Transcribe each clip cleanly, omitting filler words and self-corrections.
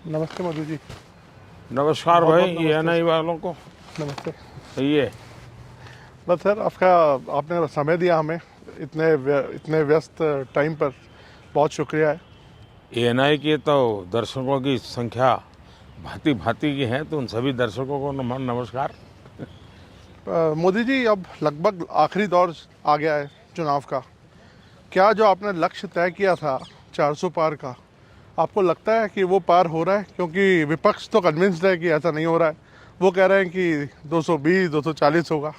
नमस्ते मधु जी। नमस्कार बहुत भाई, बहुत ये नमस्ते एनआई सर। वालों को। नमस्ते। ये बस सर, आपने समय दिया हमें इतने व्यस्त टाइम पर। बहुत शुक्रिया है। एएनआई के तो दर्शकों की संख्या भांति भांति की है, तो उन सभी दर्शकों को नमस्कार। मोदी जी, अब लगभग आखिरी दौर आ गया है चुनाव का। क्या जो आपने लक्ष्य तय किया था 400 पार का, आपको लगता है कि वो पार हो रहा है? क्योंकि विपक्ष तो कन्विंस्ड है कि ऐसा नहीं हो रहा है। वो कह रहे हैं कि 220 240 होगा।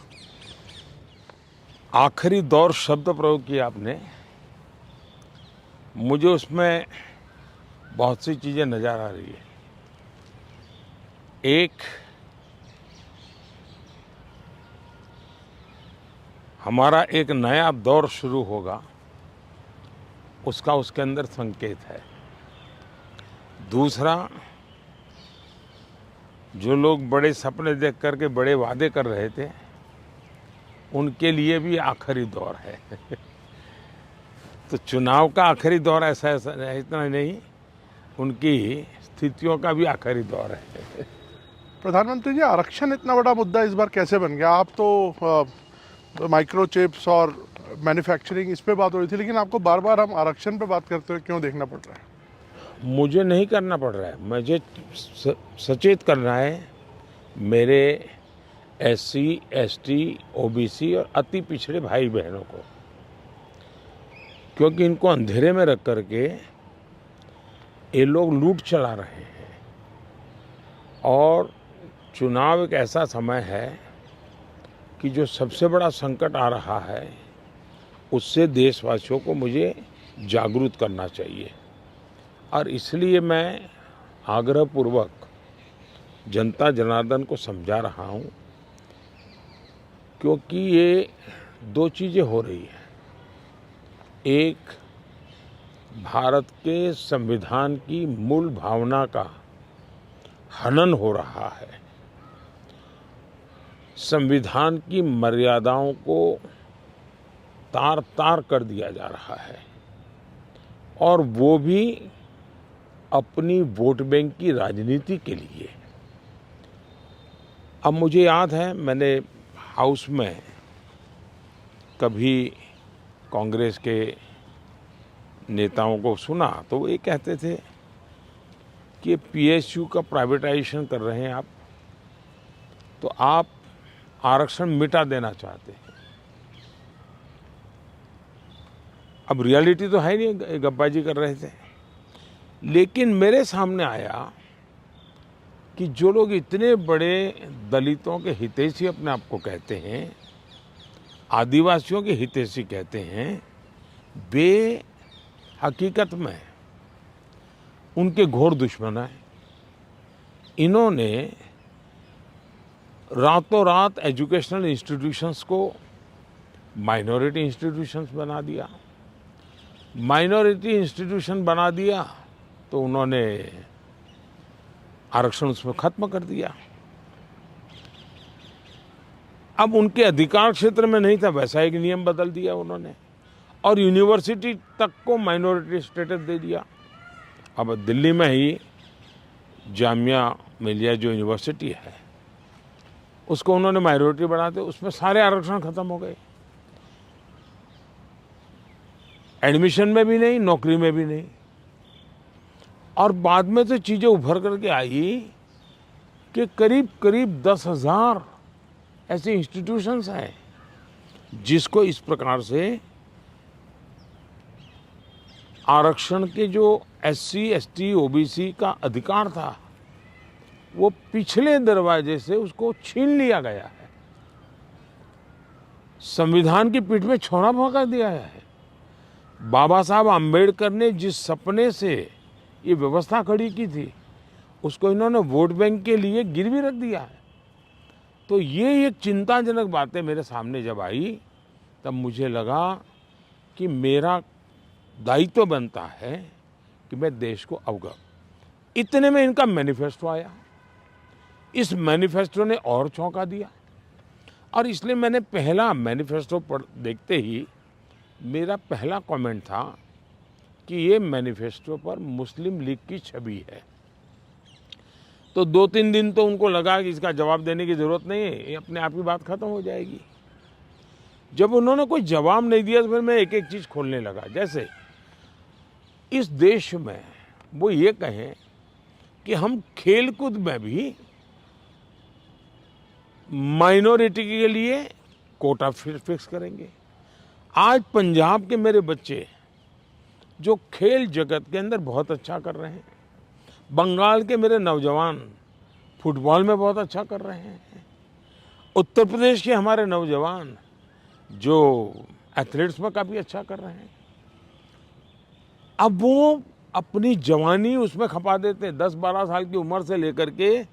आखिरी दौर शब्द प्रयोग किया आपने, मुझे उसमें बहुत सी चीजें नजर आ रही है। एक, हमारा एक नया दौर शुरू होगा, उसका उसके अंदर संकेत है। दूसरा, जो लोग बड़े सपने देख करके बड़े वादे कर रहे थे, उनके लिए भी आखिरी दौर है। तो चुनाव का आखिरी दौर ऐसा ऐसा इतना नहीं, उनकी स्थितियों का भी आखिरी दौर है। प्रधानमंत्री जी, आरक्षण इतना बड़ा मुद्दा इस बार कैसे बन गया? आप तो माइक्रो चिप्स और मैन्युफैक्चरिंग इस पे बात हो रही थी, लेकिन आपको बार बार हम आरक्षण पे बात करते हुए क्यों देखना पड़ रहा है? मुझे नहीं करना पड़ रहा है, मुझे सचेत करना है मेरे एससी, एसटी, ओबीसी और अति पिछड़े भाई बहनों को, क्योंकि इनको अंधेरे में रख करके ये लोग लूट चला रहे हैं। और चुनाव एक ऐसा समय है कि जो सबसे बड़ा संकट आ रहा है, उससे देशवासियों को मुझे जागरूक करना चाहिए। और इसलिए मैं आग्रहपूर्वक जनता जनार्दन को समझा रहा हूँ, क्योंकि ये दो चीज़ें हो रही हैं। एक, भारत के संविधान की मूल भावना का हनन हो रहा है, संविधान की मर्यादाओं को तार तार कर दिया जा रहा है, और वो भी अपनी वोट बैंक की राजनीति के लिए। अब मुझे याद है, मैंने हाउस में कभी कांग्रेस के नेताओं को सुना, तो वो ये कहते थे कि पीएसयू का प्राइवेटाइजेशन कर रहे हैं आप, तो आप आरक्षण मिटा देना चाहते हैं। अब रियलिटी तो है नहीं, गप्पाजी कर रहे थे। लेकिन मेरे सामने आया कि जो लोग इतने बड़े दलितों के हितैषी अपने आप को कहते हैं, आदिवासियों के हितैषी कहते हैं, वे हकीकत में उनके घोर दुश्मन हैं। इन्होंने रातों रात एजुकेशनल इंस्टीट्यूशंस को माइनॉरिटी इंस्टीट्यूशंस बना दिया। माइनॉरिटी इंस्टीट्यूशन बना दिया तो उन्होंने आरक्षण उसमें खत्म कर दिया। अब उनके अधिकार क्षेत्र में नहीं था, वैसा एक नियम बदल दिया उन्होंने, और यूनिवर्सिटी तक को माइनॉरिटी स्टेटस दे दिया। अब दिल्ली में ही जामिया मिलिया जो यूनिवर्सिटी है, उसको उन्होंने माइनॉरिटी बना दिया, उसमें सारे आरक्षण खत्म हो गए। एडमिशन में भी नहीं, नौकरी में भी नहीं। और बाद में तो चीजें उभर करके आई कि करीब करीब 10,000 ऐसे इंस्टीट्यूशंस हैं जिसको इस प्रकार से आरक्षण के जो एससी, एसटी, ओबीसी का अधिकार था, वो पिछले दरवाजे से उसको छीन लिया गया है, संविधान की पीठ में छोड़ा भोंका दिया है। बाबा साहब आम्बेडकर ने जिस सपने से ये व्यवस्था खड़ी की थी, उसको इन्होंने वोट बैंक के लिए गिरवी रख दिया है। तो ये एक चिंताजनक बातें मेरे सामने जब आई, तब मुझे लगा कि मेरा दायित्व बनता है कि मैं देश को अवगत। इतने में इनका मैनिफेस्टो आया। इस मैनिफेस्टो ने और चौंका दिया, और इसलिए मैंने पहला मैनिफेस्टो देखते ही मेरा पहला कमेंट था कि ये मैनिफेस्टो पर मुस्लिम लीग की छवि है। तो 2-3 दिन तो उनको लगा कि इसका जवाब देने की ज़रूरत नहीं है, ये अपने आप ही बात खत्म हो जाएगी। जब उन्होंने कोई जवाब नहीं दिया तो फिर मैं एक एक चीज़ खोलने लगा। जैसे इस देश में वो ये कहें कि हम खेलकूद में भी माइनॉरिटी के लिए कोटा फिक्स करेंगे। आज पंजाब के मेरे बच्चे जो खेल जगत के अंदर बहुत अच्छा कर रहे हैं, बंगाल के मेरे नौजवान फुटबॉल में बहुत अच्छा कर रहे हैं, उत्तर प्रदेश के हमारे नौजवान जो एथलीट्स में काफ़ी अच्छा कर रहे हैं, अब वो अपनी जवानी उसमें खपा देते हैं। 10-12 साल की उम्र से लेकर के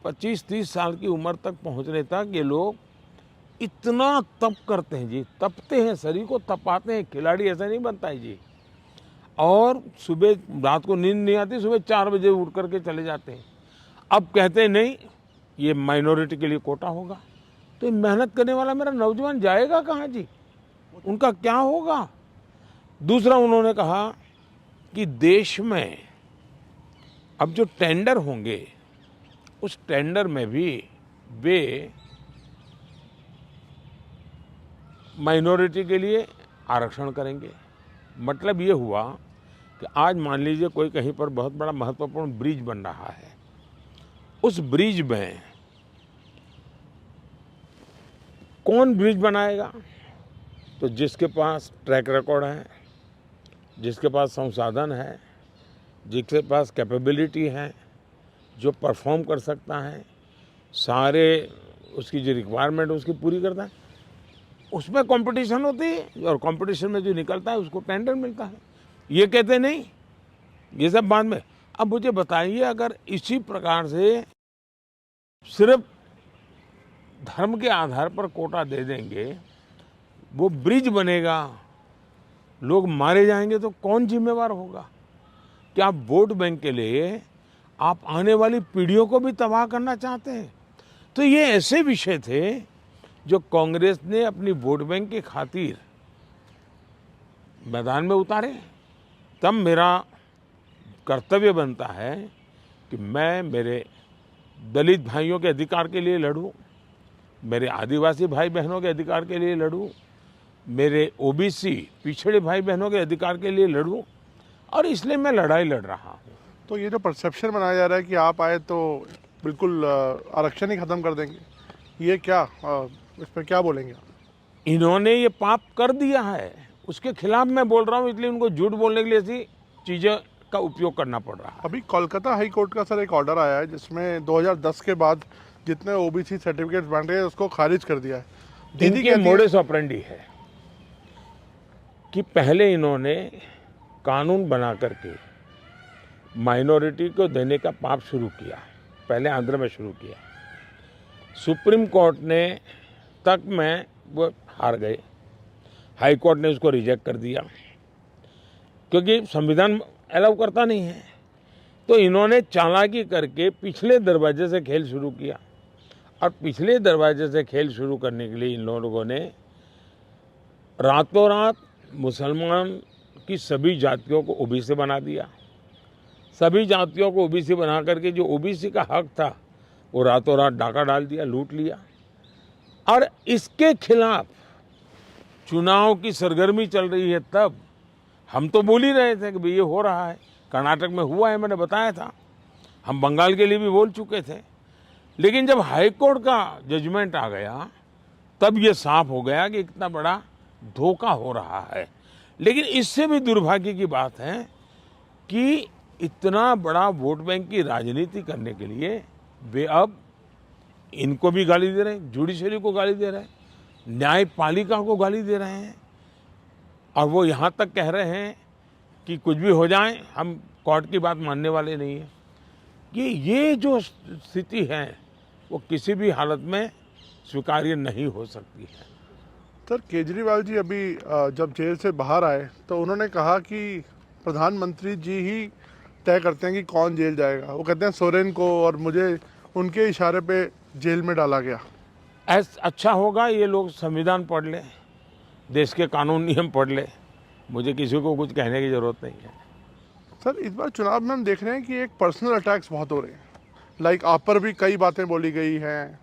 25-30 साल की उम्र तक पहुंचने तक ये लोग इतना तप करते हैं जी, तपते हैं, शरीर को तपाते हैं। खिलाड़ी ऐसा नहीं बनता है जी। और सुबह रात को नींद नहीं आती, सुबह 4 बजे उठ करके चले जाते हैं। अब कहते हैं नहीं, ये माइनॉरिटी के लिए कोटा होगा, तो मेहनत करने वाला मेरा नौजवान जाएगा कहाँ जी? उनका क्या होगा? दूसरा उन्होंने कहा कि देश में अब जो टेंडर होंगे उस टेंडर में भी वे माइनॉरिटी के लिए आरक्षण करेंगे। मतलब ये हुआ कि आज मान लीजिए कोई कहीं पर बहुत बड़ा महत्वपूर्ण ब्रिज बन रहा है, उस ब्रिज में कौन ब्रिज बनाएगा? तो जिसके पास ट्रैक रिकॉर्ड है, जिसके पास संसाधन है, जिसके पास कैपेबिलिटी है, जो परफॉर्म कर सकता है, सारे उसकी जो रिक्वायरमेंट उसकी पूरी करता है, उसमें कंपटीशन होती है और कंपटीशन में जो निकलता है उसको टेंडर मिलता है। ये कहते नहीं, ये सब बाद में। अब मुझे बताइए, अगर इसी प्रकार से सिर्फ धर्म के आधार पर कोटा दे देंगे, वो ब्रिज बनेगा, लोग मारे जाएंगे, तो कौन जिम्मेवार होगा? क्या वोट बैंक के लिए आप आने वाली पीढ़ियों को भी तबाह करना चाहते हैं? तो ये ऐसे विषय थे जो कांग्रेस ने अपनी वोट बैंक की खातिर मैदान में उतारे। तब मेरा कर्तव्य बनता है कि मैं मेरे दलित भाइयों के अधिकार के लिए लड़ूं, मेरे आदिवासी भाई बहनों के अधिकार के लिए लड़ूं, मेरे ओबीसी पिछड़े भाई बहनों के अधिकार के लिए लड़ूं, और इसलिए मैं लड़ाई लड़ रहा हूं। तो ये जो परसेप्शन बनाया जा रहा है कि आप आए तो बिल्कुल आरक्षण ही खत्म कर देंगे, ये क्या, इस पर क्या बोलेंगे आप? इन्होंने ये पाप कर दिया है, उसके खिलाफ मैं बोल रहा हूँ, इसलिए उनको झूठ बोलने के लिए ऐसी चीज़ों का उपयोग करना पड़ रहा है। अभी कोलकाता हाई कोर्ट का सर एक ऑर्डर आया है जिसमें 2010 के बाद जितने ओबीसी सर्टिफिकेट्स बन रहे हैं उसको खारिज कर दिया है। दीदी इनकी मोडस ऑपरेंडी है कि पहले इन्होंने कानून बना करके माइनॉरिटी को देने का पाप शुरू किया, पहले आंध्र में शुरू किया। सुप्रीम कोर्ट ने तक में वो हार गए, हाई कोर्ट ने उसको रिजेक्ट कर दिया क्योंकि संविधान अलाउ करता नहीं है। तो इन्होंने चालाकी करके पिछले दरवाजे से खेल शुरू किया, और पिछले दरवाजे से खेल शुरू करने के लिए इन लोगों ने रातों रात मुसलमान की सभी जातियों को ओबीसी बना दिया। सभी जातियों को ओबीसी बना करके जो ओबीसी का हक था वो रातों रात डाका डाल दिया, लूट लिया। और इसके खिलाफ चुनाव की सरगर्मी चल रही है। तब हम तो बोल ही रहे थे कि भाई ये हो रहा है, कर्नाटक में हुआ है, मैंने बताया था, हम बंगाल के लिए भी बोल चुके थे। लेकिन जब हाई कोर्ट का जजमेंट आ गया तब ये साफ हो गया कि इतना बड़ा धोखा हो रहा है। लेकिन इससे भी दुर्भाग्य की बात है कि इतना बड़ा वोट बैंक की राजनीति करने के लिए वे अब इनको भी गाली दे रहे हैं, जुडिशरी को गाली दे रहे हैं, न्यायपालिका को गाली दे रहे हैं, और वो यहाँ तक कह रहे हैं कि कुछ भी हो जाए हम कोर्ट की बात मानने वाले नहीं हैं। कि ये जो स्थिति है वो किसी भी हालत में स्वीकार्य नहीं हो सकती है। सर केजरीवाल जी अभी जब जेल से बाहर आए तो उन्होंने कहा कि प्रधानमंत्री जी ही तय करते हैं कि कौन जेल जाएगा। वो कहते हैं सोरेन को और मुझे उनके इशारे पे जेल में डाला गया। अच्छा होगा ये लोग संविधान पढ़ लें, देश के कानून नियम पढ़ लें, मुझे किसी को कुछ कहने की ज़रूरत नहीं है। सर इस बार चुनाव में हम देख रहे हैं कि एक पर्सनल अटैक्स बहुत हो रहे हैं। लाइक आप पर भी कई बातें बोली गई हैं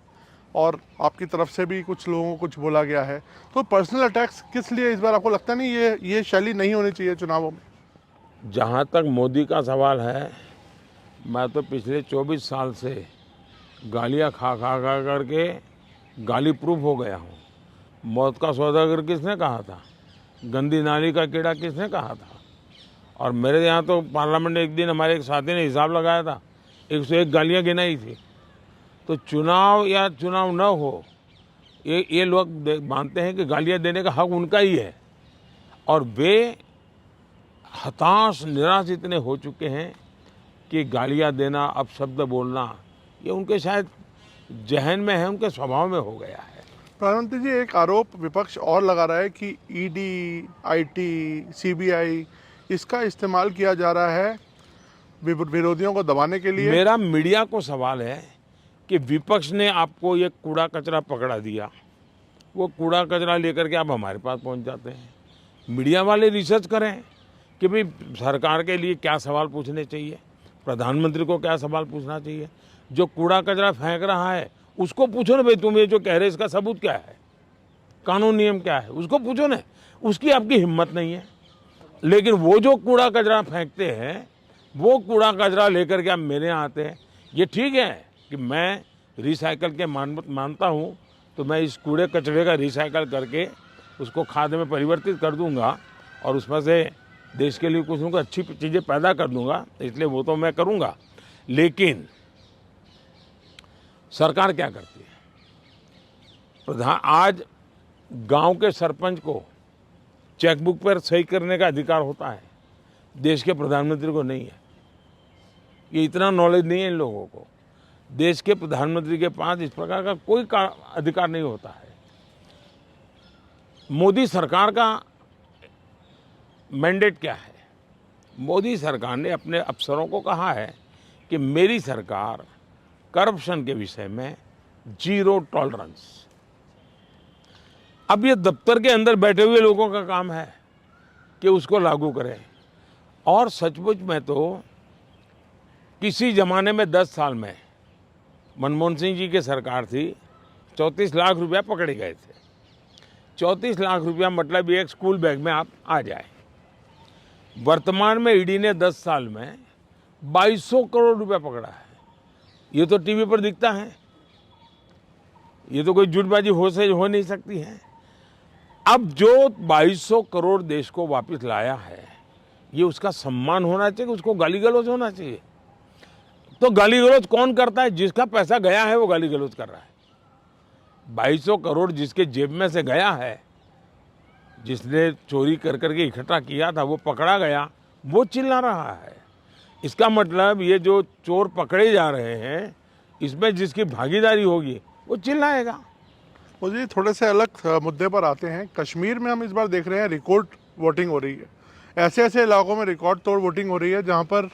और आपकी तरफ से भी कुछ लोगों को कुछ बोला गया है, तो पर्सनल अटैक्स किस लिए इस बार? आपको लगता नहीं ये शैली नहीं होनी चाहिए चुनावों में? जहाँ तक मोदी का सवाल है, मैं तो पिछले 24 साल से गालियाँ खा खा खा करके गाली प्रूफ हो गया हूँ। मौत का सौदागर किसने कहा था? गंदी नाली का कीड़ा किसने कहा था? और मेरे यहाँ तो पार्लियामेंट में एक दिन हमारे एक साथी ने हिसाब लगाया था, 101 गालियाँ गिनाई थी। तो चुनाव या चुनाव न हो, ये लोग मानते हैं कि गालियाँ देने का हक उनका ही है, और वे हताश निराश इतने हो चुके हैं कि गालियाँ देना, अपशब्द बोलना, ये उनके शायद जहन में है, उनके स्वभाव में हो गया है। प्रधानमंत्री जी, एक आरोप विपक्ष और लगा रहा है कि ईडी, आईटी, सीबीआई इसका इस्तेमाल किया जा रहा है विरोधियों को दबाने के लिए। मेरा मीडिया को सवाल है कि विपक्ष ने आपको ये कूड़ा कचरा पकड़ा दिया, वो कूड़ा कचरा लेकर के आप हमारे पास पहुंच जाते हैं। मीडिया वाले रिसर्च करें कि भाई सरकार के लिए क्या सवाल पूछने चाहिए, प्रधानमंत्री को क्या सवाल पूछना चाहिए। जो कूड़ा कचरा फेंक रहा है उसको पूछो ना, भाई तुम ये जो कह रहे इसका सबूत क्या है, कानून नियम क्या है, उसको पूछो ना। उसकी आपकी हिम्मत नहीं है। लेकिन वो जो कूड़ा कचरा फेंकते हैं, वो कूड़ा कचरा लेकर के आप मेरे यहाँ आते हैं। ये ठीक है कि मैं रिसाइकल के मानता हूँ, तो मैं इस कूड़े कचरे का रिसाइकल करके उसको खाद में परिवर्तित कर दूंगा और उसमें से देश के लिए कुछ न कुछ अच्छी चीज़ें पैदा कर दूंगा, इसलिए वो तो मैं करूंगा। लेकिन सरकार क्या करती है? आज गांव के सरपंच को चेकबुक पर सही करने का अधिकार होता है, देश के प्रधानमंत्री को नहीं है। ये इतना नॉलेज नहीं है इन लोगों को। देश के प्रधानमंत्री के पास इस प्रकार का कोई अधिकार नहीं होता है। मोदी सरकार का मैंडेट क्या है? मोदी सरकार ने अपने अफसरों को कहा है कि मेरी सरकार करप्शन के विषय में जीरो टॉलरेंस। अब ये दफ्तर के अंदर बैठे हुए लोगों का काम है कि उसको लागू करें। और सचमुच में तो किसी ज़माने में 10 साल में मनमोहन सिंह जी की सरकार थी, 34 लाख रुपया पकड़े गए थे। 34 लाख रुपया मतलब एक स्कूल बैग में आप आ जाए। वर्तमान में ईडी ने 10 साल में 2200 करोड़ रुपया पकड़ा है। ये तो टीवी पर दिखता है, ये तो कोई झूठबाजी हो नहीं सकती है। अब जो 2200 करोड़ देश को वापस लाया है, ये उसका सम्मान होना चाहिए, उसको गाली गलौज होना चाहिए। तो गाली गलौज कौन करता है? जिसका पैसा गया है वो गाली गलौज कर रहा है। 2200 करोड़ जिसके जेब में से गया है, जिसने चोरी कर करके इकट्ठा किया था, वो पकड़ा गया, वो चिल्ला रहा है। इसका मतलब ये जो चोर पकड़े जा रहे हैं, इसमें जिसकी भागीदारी होगी वो चिल्लाएगा। मुझे थोड़े से अलग मुद्दे पर आते हैं। कश्मीर में हम इस बार देख रहे हैं रिकॉर्ड वोटिंग हो रही है। ऐसे ऐसे इलाकों में रिकॉर्ड तोड़ वोटिंग हो रही है जहां पर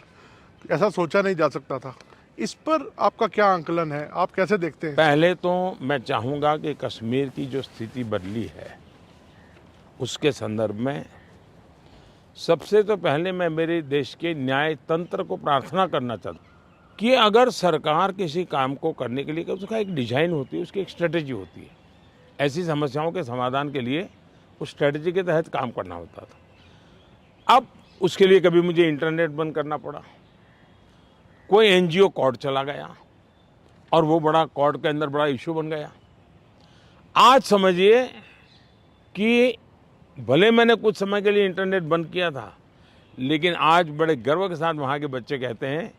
ऐसा सोचा नहीं जा सकता था। इस पर आपका क्या आंकलन है, आप कैसे देखते हैं? पहले तो मैं चाहूँगा कि कश्मीर की जो स्थिति बदली है उसके संदर्भ में सबसे तो पहले मैं मेरे देश के न्याय तंत्र को प्रार्थना करना चाहता हूँ कि अगर सरकार किसी काम को करने के लिए, उसका एक डिजाइन होती है, उसकी एक स्ट्रेटेजी होती है। ऐसी समस्याओं के समाधान के लिए उस स्ट्रेटेजी के तहत काम करना होता था। अब उसके लिए कभी मुझे इंटरनेट बंद करना पड़ा, कोई एनजीओ कोर्ट चला गया और वो बड़ा कोर्ट के अंदर बड़ा इशू बन गया। आज समझिए कि भले मैंने कुछ समय के लिए इंटरनेट बंद किया था, लेकिन आज बड़े गर्व के साथ वहाँ के बच्चे कहते हैं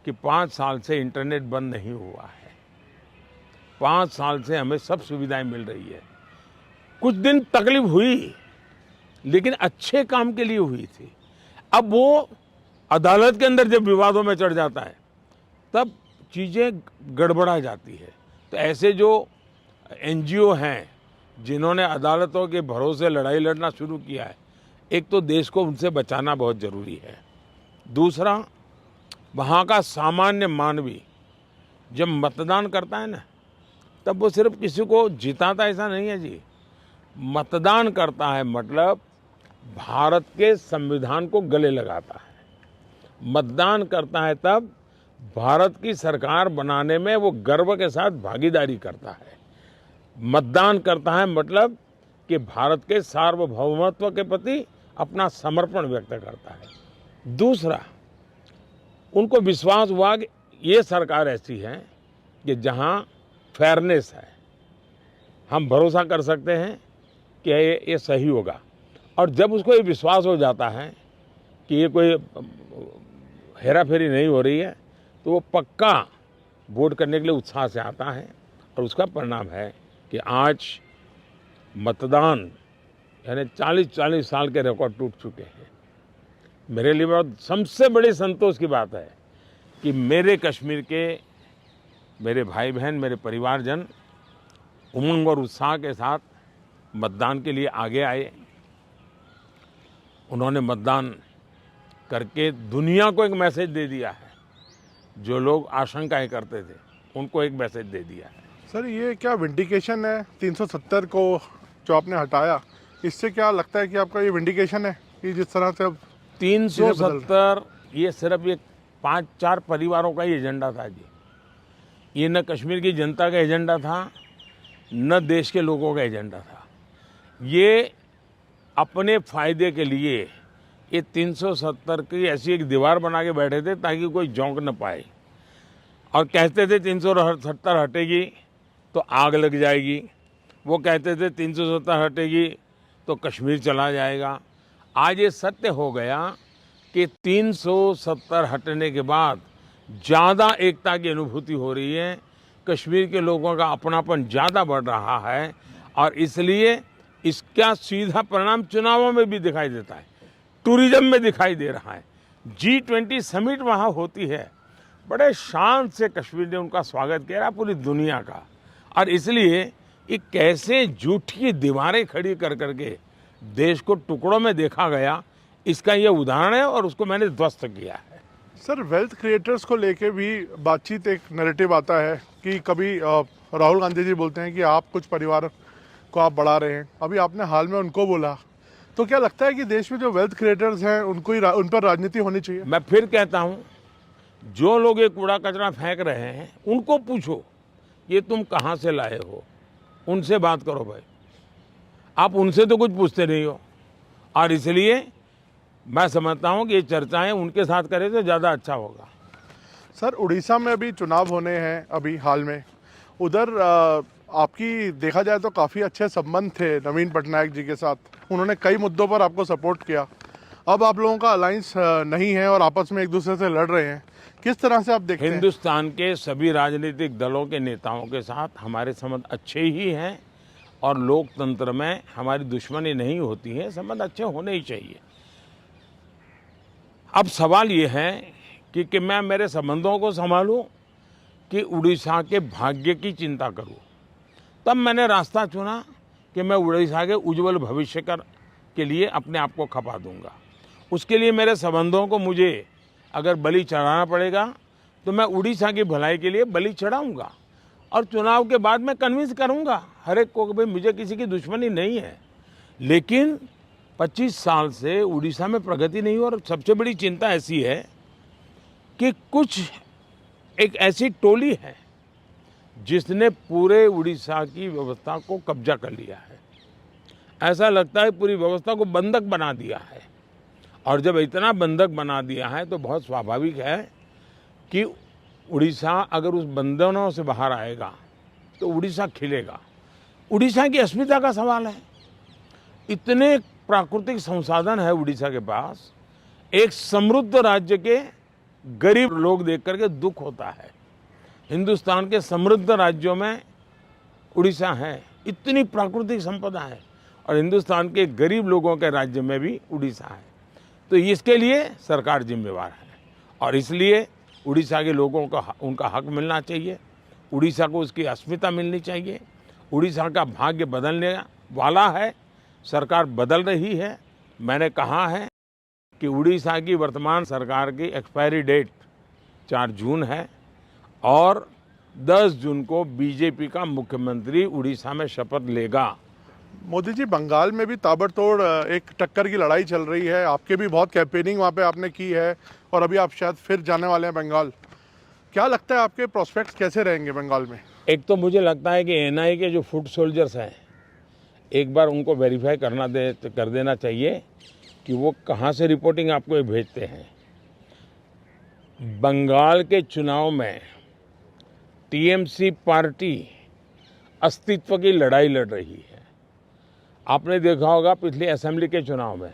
कि 5 साल से इंटरनेट बंद नहीं हुआ है, 5 साल से हमें सब सुविधाएं मिल रही है। कुछ दिन तकलीफ हुई, लेकिन अच्छे काम के लिए हुई थी। अब वो अदालत के अंदर जब विवादों में चढ़ जाता है, तब चीज़ें गड़बड़ा जाती है। तो ऐसे जो एनजीओ हैं जिन्होंने अदालतों के भरोसे लड़ाई लड़ना शुरू किया है, एक तो देश को उनसे बचाना बहुत ज़रूरी है। दूसरा, वहाँ का सामान्य मानवी जब मतदान करता है ना, तब वो सिर्फ किसी को जिताता ऐसा नहीं है जी। मतदान करता है मतलब भारत के संविधान को गले लगाता है। मतदान करता है तब भारत की सरकार बनाने में वो गर्व के साथ भागीदारी करता है, मतदान करता है, मतलब कि भारत के सार्वभौमत्व के प्रति अपना समर्पण व्यक्त करता है। दूसरा, उनको विश्वास हुआ कि ये सरकार ऐसी है कि जहां फेयरनेस है, हम भरोसा कर सकते हैं कि ये सही होगा। और जब उसको ये विश्वास हो जाता है कि ये कोई हेरा फेरी नहीं हो रही है, तो वो पक्का वोट करने के लिए उत्साह से आता है। और उसका परिणाम है कि आज मतदान यानी 40-40 साल के रिकॉर्ड टूट चुके हैं। मेरे लिए बहुत सबसे बड़ी संतोष की बात है कि मेरे कश्मीर के मेरे भाई बहन, मेरे परिवारजन उमंग और उत्साह के साथ मतदान के लिए आगे आए। उन्होंने मतदान करके दुनिया को एक मैसेज दे दिया है। जो लोग आशंकाएं करते थे उनको एक मैसेज दे दिया है। सर, ये क्या विंडिकेशन है 370 को जो आपने हटाया, इससे क्या लगता है कि आपका ये विंडिकेशन है कि जिस तरह से अब 370 ये सिर्फ एक 5-4 परिवारों का ही एजेंडा था जी। ये न कश्मीर की जनता का एजेंडा था, न देश के लोगों का एजेंडा था। ये अपने फायदे के लिए ये 370 की ऐसी एक दीवार बना के बैठे थे ताकि कोई झोंक न पाए। और कहते थे 370 हटेगी तो आग लग जाएगी, वो कहते थे 370 हटेगी तो कश्मीर चला जाएगा। आज ये सत्य हो गया कि 370 हटने के बाद ज़्यादा एकता की अनुभूति हो रही है, कश्मीर के लोगों का अपनापन ज़्यादा बढ़ रहा है। और इसलिए इसका सीधा परिणाम चुनावों में भी दिखाई देता है, टूरिज्म में दिखाई दे रहा है। G20 समिट वहाँ होती है, बड़े शान से कश्मीर ने उनका स्वागत किया पूरी दुनिया का। और इसलिए ये कैसे झूठी दीवारें खड़ी कर करके देश को टुकड़ों में देखा गया, इसका ये उदाहरण है और उसको मैंने ध्वस्त किया है। सर, वेल्थ क्रिएटर्स को लेके भी बातचीत, एक नैरेटिव आता है कि कभी राहुल गांधी जी बोलते हैं कि आप कुछ परिवार को आप बढ़ा रहे हैं, अभी आपने हाल में उनको बोला, तो क्या लगता है कि देश में जो वेल्थ क्रिएटर्स हैं उनको ही उन पर राजनीति होनी चाहिए? मैं फिर कहता हूँ, जो लोग ये कूड़ा कचरा फेंक रहे हैं उनको पूछो ये तुम कहाँ से लाए हो, उनसे बात करो भाई। आप उनसे तो कुछ पूछते नहीं हो। और इसलिए मैं समझता हूँ कि ये चर्चाएं उनके साथ करें तो ज़्यादा अच्छा होगा। सर, उड़ीसा में अभी चुनाव होने हैं अभी हाल में, उधर आपकी देखा जाए तो काफ़ी अच्छे संबंध थे नवीन पटनायक जी के साथ, उन्होंने कई मुद्दों पर आपको सपोर्ट किया। अब आप लोगों का अलायंस नहीं है और आपस में एक दूसरे से लड़ रहे हैं, किस तरह से आप देखते हैं? हिंदुस्तान के सभी राजनीतिक दलों के नेताओं के साथ हमारे संबंध अच्छे ही हैं और लोकतंत्र में हमारी दुश्मनी नहीं होती है, संबंध अच्छे होने ही चाहिए। अब सवाल ये है कि मैं मेरे संबंधों को संभालूं कि उड़ीसा के भाग्य की चिंता करूं। तब मैंने रास्ता चुना कि मैं उड़ीसा के उज्जवल भविष्य के लिए अपने आप को खपा दूंगा। उसके लिए मेरे संबंधों को मुझे अगर बलि चढ़ाना पड़ेगा तो मैं उड़ीसा की भलाई के लिए बलि चढ़ाऊंगा। और चुनाव के बाद मैं कन्विंस करूंगा हर एक को कि भाई मुझे किसी की दुश्मनी नहीं है, लेकिन 25 साल से उड़ीसा में प्रगति नहीं हो। और सबसे बड़ी चिंता ऐसी है कि कुछ एक ऐसी टोली है जिसने पूरे उड़ीसा की व्यवस्था को कब्जा कर लिया है। ऐसा लगता है पूरी व्यवस्था को बंधक बना दिया है। और जब इतना बंधक बना दिया है तो बहुत स्वाभाविक है कि उड़ीसा अगर उस बंधनों से बाहर आएगा तो उड़ीसा खिलेगा। उड़ीसा की अस्मिता का सवाल है। इतने प्राकृतिक संसाधन है उड़ीसा के पास, एक समृद्ध राज्य के गरीब लोग देख करके दुख होता है। हिंदुस्तान के समृद्ध राज्यों में उड़ीसा है, इतनी प्राकृतिक संपदा है, और हिंदुस्तान के गरीब लोगों के राज्य में भी उड़ीसा है। तो इसके लिए सरकार जिम्मेवार है और इसलिए उड़ीसा के लोगों का उनका हक मिलना चाहिए, उड़ीसा को उसकी अस्मिता मिलनी चाहिए। उड़ीसा का भाग्य बदलने वाला है, सरकार बदल रही है। मैंने कहा है कि उड़ीसा की वर्तमान सरकार की एक्सपायरी डेट 4 जून है और 10 जून को बीजेपी का मुख्यमंत्री उड़ीसा में शपथ लेगा। मोदी जी, बंगाल में भी ताबड़तोड़ एक टक्कर की लड़ाई चल रही है, आपके भी बहुत कैंपेनिंग वहाँ पे आपने की है और अभी आप शायद फिर जाने वाले हैं बंगाल, क्या लगता है आपके प्रोस्पेक्ट्स कैसे रहेंगे बंगाल में? एक तो मुझे लगता है कि एनआईए के जो फुट सोल्जर्स हैं, एक बार उनको वेरीफाई कर देना चाहिए कि वो कहाँ से रिपोर्टिंग आपको ये भेजते हैं। बंगाल के चुनाव में टीएमसी पार्टी अस्तित्व की लड़ाई लड़ रही है। आपने देखा होगा पिछले असेंबली के चुनाव में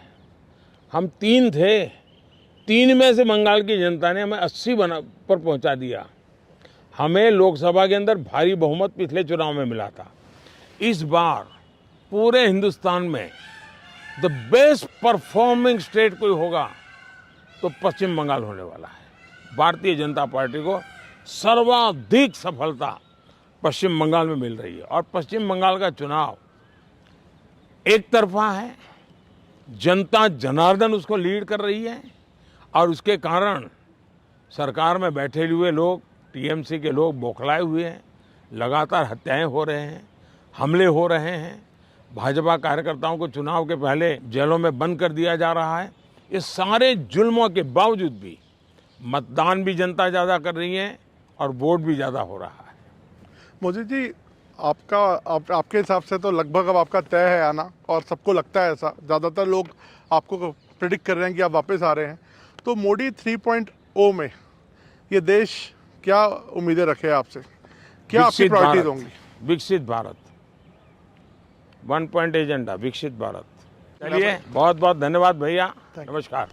हम 3 थे, 3 में से बंगाल की जनता ने हमें 80 पर पहुंचा दिया। हमें लोकसभा के अंदर भारी बहुमत पिछले चुनाव में मिला था। इस बार पूरे हिंदुस्तान में द बेस्ट परफॉर्मिंग स्टेट कोई होगा तो पश्चिम बंगाल होने वाला है। भारतीय जनता पार्टी को सर्वाधिक सफलता पश्चिम बंगाल में मिल रही है और पश्चिम बंगाल का चुनाव एक तरफा है, जनता जनार्दन उसको लीड कर रही है और उसके कारण सरकार में बैठे हुए लोग, टीएमसी के लोग बौखलाए हुए हैं। लगातार हत्याएं हो रहे हैं, हमले हो रहे हैं, भाजपा कार्यकर्ताओं को चुनाव के पहले जेलों में बंद कर दिया जा रहा है। ये सारे जुल्मों के बावजूद भी मतदान भी जनता ज़्यादा कर रही है और वोट भी ज़्यादा हो रहा है। मोदी जी, आपके हिसाब से तो लगभग अब आपका तय है आना, और सबको लगता है ऐसा, ज़्यादातर लोग आपको प्रेडिक्ट कर रहे हैं कि आप वापस आ रहे हैं। तो मोदी 3.0 में ये देश क्या उम्मीदें रखे आपसे? क्या आपकी प्रायोरिटीज होंगी? विकसित भारत, 1 पॉइंट एजेंडा, विकसित भारत। चलिए, बहुत बहुत धन्यवाद भैया, नमस्कार।